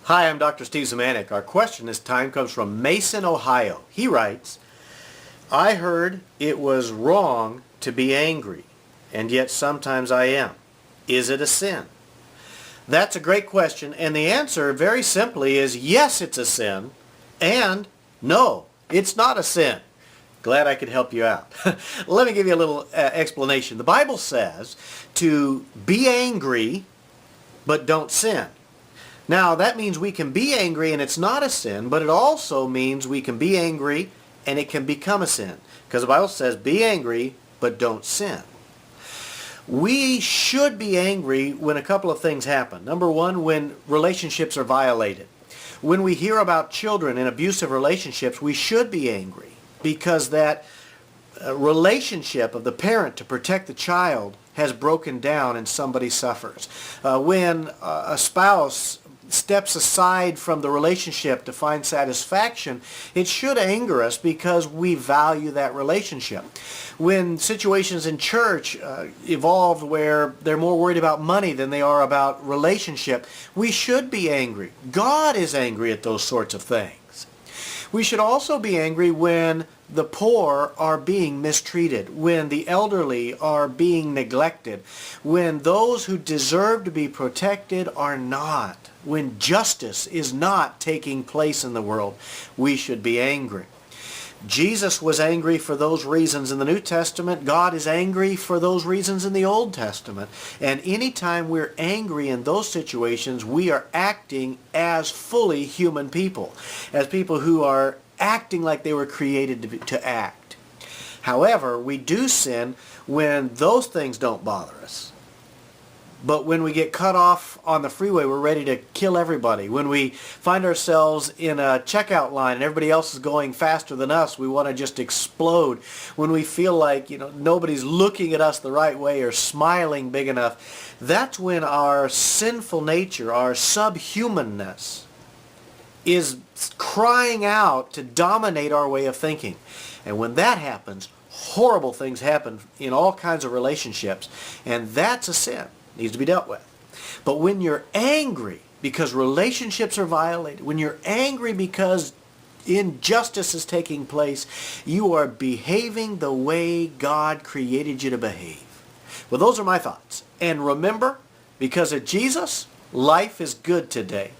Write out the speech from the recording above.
Hi, I'm Dr. Steve Zemanek. Our question this time comes from Mason, Ohio. He writes, I heard it was wrong to be angry, and yet sometimes I am. Is it a sin? That's a great question, and the answer very simply is yes, it's a sin, and no, it's not a sin. Glad I could help you out. Let me give you a little explanation. The Bible says to be angry, but don't sin. Now, that means we can be angry and it's not a sin, but it also means we can be angry and it can become a sin. Because the Bible says, be angry, but don't sin. We should be angry when a couple of things happen. Number one, when relationships are violated. When we hear about children in abusive relationships, we should be angry because that relationship of the parent to protect the child has broken down and somebody suffers. When a spouse steps aside from the relationship to find satisfaction, it should anger us because we value that relationship. When situations in church evolve where they're more worried about money than they are about relationship, we should be angry. God is angry at those sorts of things. We should also be angry when the poor are being mistreated, when the elderly are being neglected, when those who deserve to be protected are not, when justice is not taking place in the world. We should be angry. Jesus was angry for those reasons in the New Testament. God is angry for those reasons in the Old Testament. And anytime we're angry in those situations, we are acting as fully human people, as people who are acting like they were created to act. However, we do sin when those things don't bother us. But when we get cut off on the freeway, we're ready to kill everybody. When we find ourselves in a checkout line and everybody else is going faster than us, we want to just explode. When we feel like, nobody's looking at us the right way or smiling big enough, that's when our sinful nature, our subhumanness, is crying out to dominate our way of thinking. And when that happens, horrible things happen in all kinds of relationships, and that's a sin. Needs to be dealt with. But when you're angry because relationships are violated, when you're angry because injustice is taking place, you are behaving the way God created you to behave. Well, those are my thoughts. And remember, because of Jesus, life is good today.